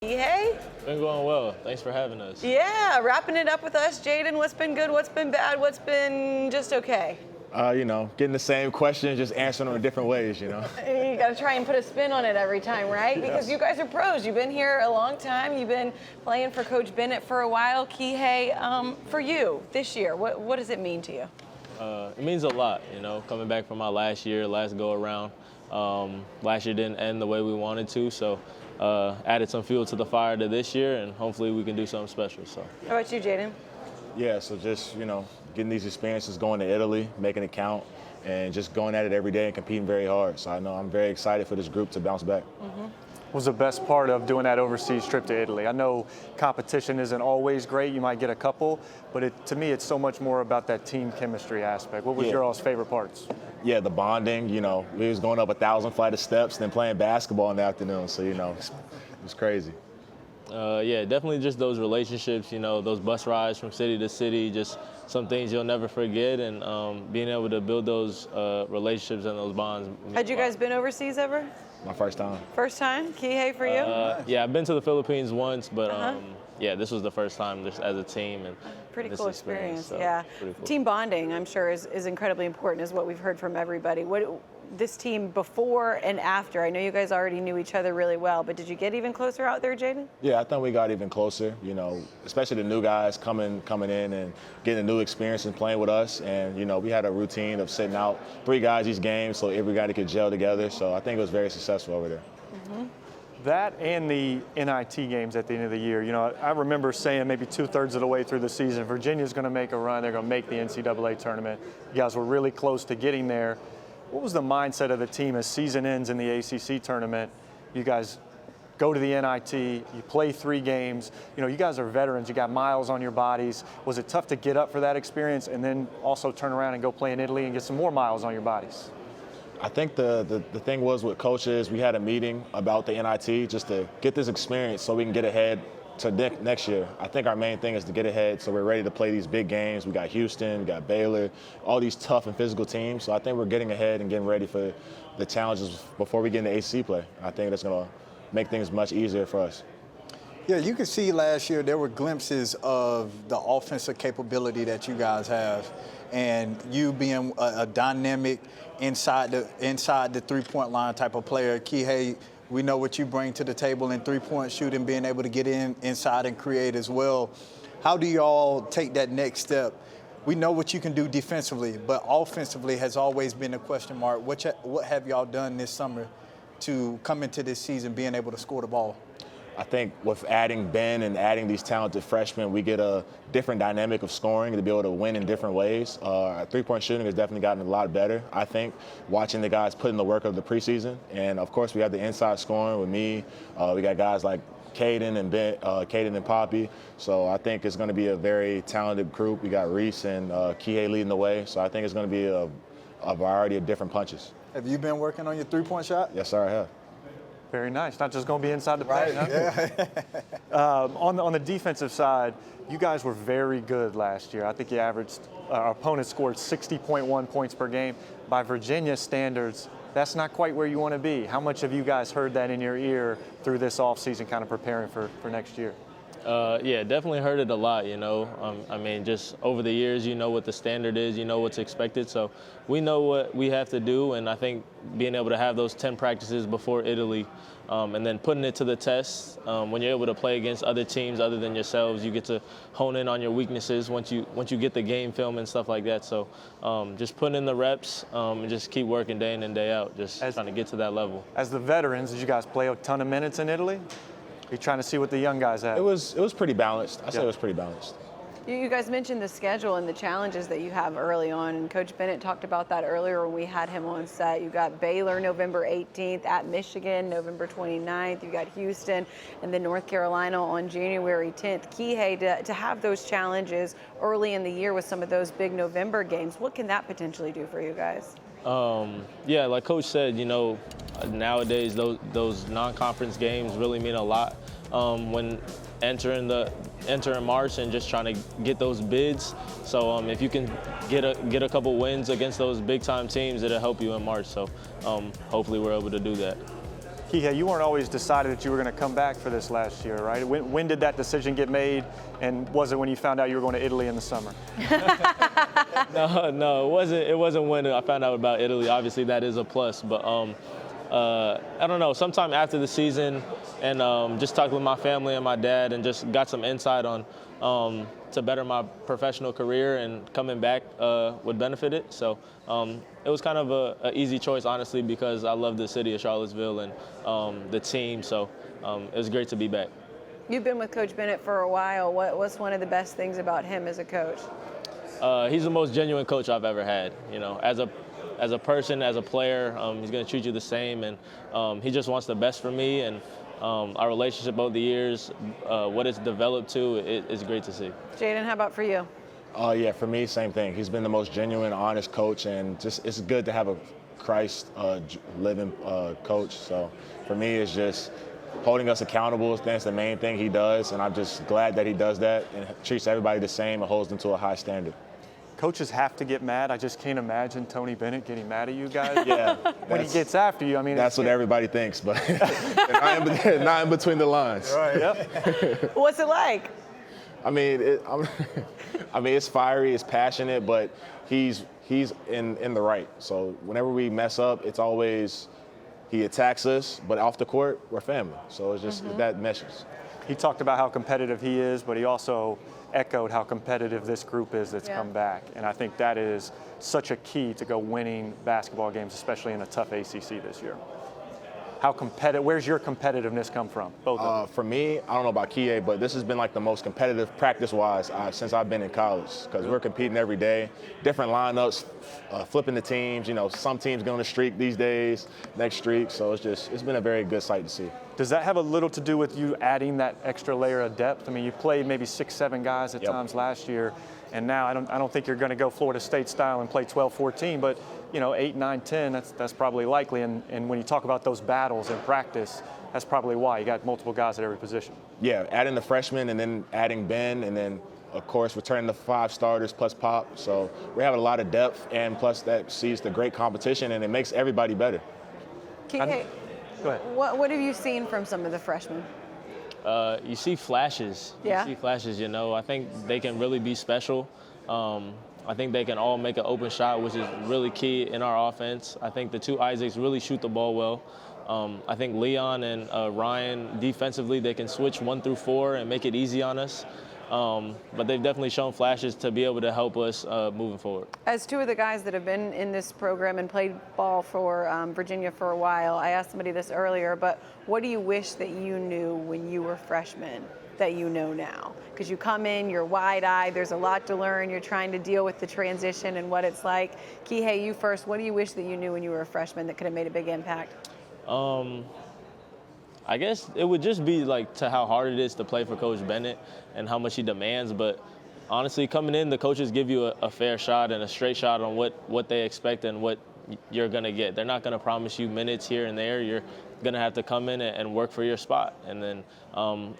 Kihei? Been going well. Thanks for having us. Yeah, wrapping it up with us. Jayden, what's been good, what's been bad, what's been just okay? Getting the same question, just answering them in different ways, You got to try and put a spin on it every time, right? Because you guys are pros. You've been here a long time. You've been playing for Coach Bennett for a while. Kihei, for you this year, what does it mean to you? It means a lot, coming back from my last go around. Last year didn't end the way we wanted to, so added some fuel to the fire to this year, and hopefully we can do something special. So. How about you, Jayden? Yeah, so just, getting these experiences, going to Italy, making it count, and just going at it every day and competing very hard. So I know I'm very excited for this group to bounce back. What was the best part of doing that overseas trip to Italy? I know competition isn't always great. You might get a couple, but to me, it's so much more about that team chemistry aspect. What was your all's favorite parts? Yeah, the bonding, we was going up 1,000 flight of steps, then playing basketball in the afternoon. So, it was crazy. Yeah, definitely just those relationships, those bus rides from city to city, just some things you'll never forget, and being able to build those relationships and those bonds. Had you guys been overseas ever? My first time. First time? Kihei for you? Yeah, I've been to the Philippines once, but yeah, this was the first time just as a team. And pretty cool experience, so yeah. Cool. Team bonding, I'm sure, is incredibly important, is what we've heard from everybody. This team before and after, I know you guys already knew each other really well, but did you get even closer out there, Jayden? Yeah, I think we got even closer, especially the new guys coming in and getting a new experience and playing with us. And, we had a routine of sitting out 3 guys each game so everybody could gel together. So I think it was very successful over there. That and the NIT games at the end of the year. I remember saying maybe 2/3 of the way through the season, Virginia's going to make a run. They're going to make the NCAA tournament. You guys were really close to getting there. What was the mindset of the team as season ends in the ACC tournament? You guys go to the NIT, you play 3 games. You guys are veterans. You got miles on your bodies. Was it tough to get up for that experience and then also turn around and go play in Italy and get some more miles on your bodies? I think the thing was with coaches, we had a meeting about the NIT just to get this experience so we can get ahead to next year. I think our main thing is to get ahead so we're ready to play these big games. We got Houston, we got Baylor, all these tough and physical teams. So I think we're getting ahead and getting ready for the challenges before we get into ACC play. I think that's going to make things much easier for us. Yeah, you could see last year there were glimpses of the offensive capability that you guys have, and you being a dynamic inside the three-point line type of player. Kihei, we know what you bring to the table in three-point shooting, being able to get inside and create as well. How do y'all take that next step? We know what you can do defensively, but offensively has always been a question mark. What have y'all done this summer to come into this season being able to score the ball? I think with adding Ben and adding these talented freshmen, we get a different dynamic of scoring to be able to win in different ways. Our three-point shooting has definitely gotten a lot better, I think, watching the guys put in the work of the preseason. And, of course, we have the inside scoring with me. We got guys like Caden and Poppy. So I think it's going to be a very talented group. We got Reese and Kihei leading the way. So I think it's going to be a variety of different punches. Have you been working on your three-point shot? Yes, sir, I have. Very nice. Not just going to be inside the paint, huh? Yeah. On the defensive side, you guys were very good last year. I think you averaged, our opponent scored 60.1 points per game. By Virginia standards, that's not quite where you want to be. How much have you guys heard that in your ear through this offseason, kind of preparing for next year? Yeah, definitely heard it a lot, I mean, just over the years, what the standard is, what's expected. So we know what we have to do, and I think being able to have those 10 practices before Italy and then putting it to the test, when you're able to play against other teams other than yourselves, you get to hone in on your weaknesses once you get the game film and stuff like that. So just putting in the reps and just keep working day in and day out, just trying to get to that level. As the veterans, did you guys play a ton of minutes in Italy? You're trying to see what the young guys have. It was pretty balanced. I say it was pretty balanced. You guys mentioned the schedule and the challenges that you have early on, and Coach Bennett talked about that earlier when we had him on set. You got Baylor November 18th, at Michigan November 29th. You got Houston and then North Carolina on January 10th. Kihei, to have those challenges early in the year with some of those big November games, what can that potentially do for you guys? Yeah, like Coach said, nowadays those non-conference games really mean a lot when entering March and just trying to get those bids. So if you can get a couple wins against those big time teams, it'll help you in March. So hopefully we're able to do that. Kihei, you weren't always decided that you were going to come back for this last year, right? When did that decision get made, and was it when you found out you were going to Italy in the summer? No, it wasn't when I found out about Italy. Obviously, that is a plus, but I don't know. Sometime after the season, and just talked with my family and my dad, and just got some insight on to better my professional career, and coming back would benefit it. So it was kind of an easy choice, honestly, because I love the city of Charlottesville and the team. So it was great to be back. You've been with Coach Bennett for a while. What's one of the best things about him as a coach? He's the most genuine coach I've ever had. You know, as a person, as a player, he's going to treat you the same, and he just wants the best for me. And our relationship over the years, what it's developed to, it's great to see. Jayden, how about for you? Yeah, for me, same thing. He's been the most genuine, honest coach, and just it's good to have a Christ-living coach. So for me, it's just holding us accountable. That's the main thing he does, and I'm just glad that he does that and treats everybody the same and holds them to a high standard. Coaches have to get mad. I just can't imagine Tony Bennett getting mad at you guys. Yeah, when he gets after you, I mean, that's what everybody thinks, but they're not in between the lines. Right. Yep. What's it like? I mean, it's fiery, it's passionate, but he's in the right. So whenever we mess up, it's always he attacks us, but off the court, we're family. So it's just that meshes. He talked about how competitive he is, but he also echoed how competitive this group is that's come back. And I think that is such a key to go winning basketball games, especially in a tough ACC this year. How competitive? Where's your competitiveness come from? Both of them. For me, I don't know about Kihei, but this has been like the most competitive practice-wise since I've been in college, because we're competing every day, different lineups, flipping the teams. You know, some teams go on a streak these days, next streak. So it's been a very good sight to see. Does that have a little to do with you adding that extra layer of depth? I mean, you played maybe 6, 7 guys at times last year, and now I don't think you're going to go Florida State style and play 12, 14, but 8, 9, 10, that's probably likely. And when you talk about those battles in practice, that's probably why you got multiple guys at every position. Yeah, adding the freshmen and then adding Ben, and then of course returning the 5 starters plus Pop. So we're having a lot of depth, and plus that sees the great competition, and it makes everybody better. Kihei, go ahead. What have you seen from some of the freshmen? You see flashes. Yeah. You see flashes, I think they can really be special. I think they can all make an open shot, which is really key in our offense. I think the 2 Isaacs really shoot the ball well. I think Leon and Ryan, defensively, they can switch 1 through 4 and make it easy on us. But they've definitely shown flashes to be able to help us moving forward. As 2 of the guys that have been in this program and played ball for Virginia for a while, I asked somebody this earlier, but what do you wish that you knew when you were freshmen that you know now? Because you come in, you're wide-eyed, there's a lot to learn, you're trying to deal with the transition and what it's like. Kihei, you first, what do you wish that you knew when you were a freshman that could have made a big impact? I guess it would just be like to how hard it is to play for Coach Bennett and how much he demands. But honestly, coming in, the coaches give you a fair shot and a straight shot on what they expect and what you're going to get. They're not going to promise you minutes here and there. You're going to have to come in and work for your spot. And then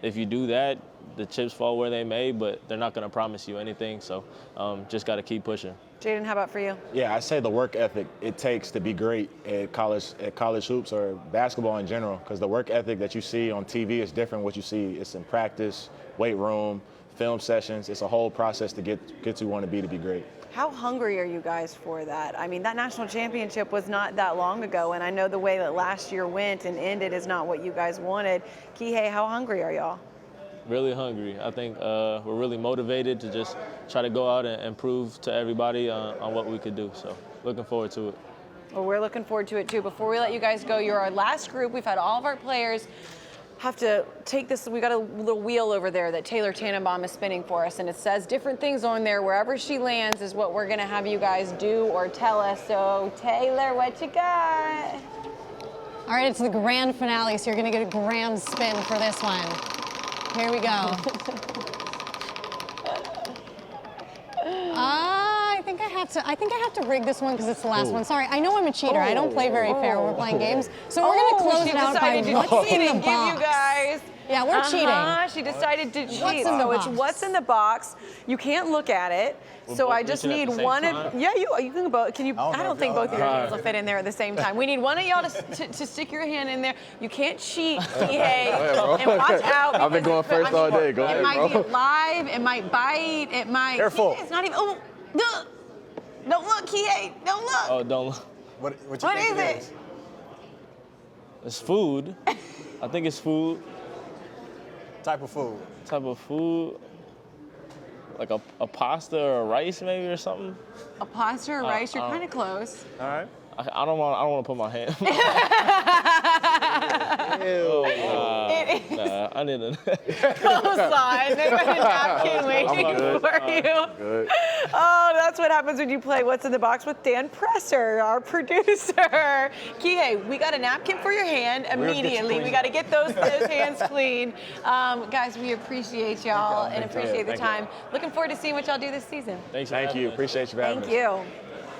if you do that, the chips fall where they may, but they're not going to promise you anything. So just got to keep pushing. Jayden, how about for you? Yeah, I say the work ethic it takes to be great at college hoops or basketball in general, because the work ethic that you see on TV is different what you see. It's in practice, weight room, film sessions. It's a whole process to get to want to be great. How hungry are you guys for that? I mean, that national championship was not that long ago, and I know the way that last year went and ended is not what you guys wanted. Kihei, how hungry are y'all? Really hungry. I think we're really motivated to just try to go out and prove to everybody on what we could do. So looking forward to it. Well, we're looking forward to it too. Before we let you guys go, you're our last group. We've had all of our players have to take this. We got a little wheel over there that Taylor Tannenbaum is spinning for us, and it says different things on there. Wherever she lands is what we're going to have you guys do or tell us. So Taylor, what you got? All right, it's the grand finale, so you're going to get a grand spin for this one. Here we go. I think I have to rig this one because it's the last one. Sorry, I know I'm a cheater. I don't play very fair when we're playing games. So we're going to close it out by what's in the box. Give you guys Yeah, we're cheating. She decided to cheat. What's in the So it's box? what's in the box. You can't look at it. So both I just reaching need at the same one. time? Yeah, you can both. Can you? I don't I know don't if think y'all- both of your hands will fit in there at the same time. We need one of y'all to stick your hand in there. You can't cheat, Kihei. bro. And watch out. I've been because going first all day. Go it ahead, might bro. be live. It might bite. It might. Careful. It's not even. Oh, look. Don't look, Kihei. Don't look. Oh, don't. What you What think is it? It's food. I think it's food. Type of food. Type of food. Like a pasta or a rice maybe or something. A pasta or rice? You're kind of close. All right. I don't want to put my hand. Nah, I didn't. Cosign. They got a napkin waiting for you. Good. Oh, that's what happens when you play What's in the Box with Dan Presser, our producer. Kihei, we got a napkin for your hand immediately. We got to get those hands clean. Guys, we appreciate y'all and appreciate the time. Looking forward to seeing what y'all do this season. Thanks for Thank having you. us. Appreciate you for having Thank us. you.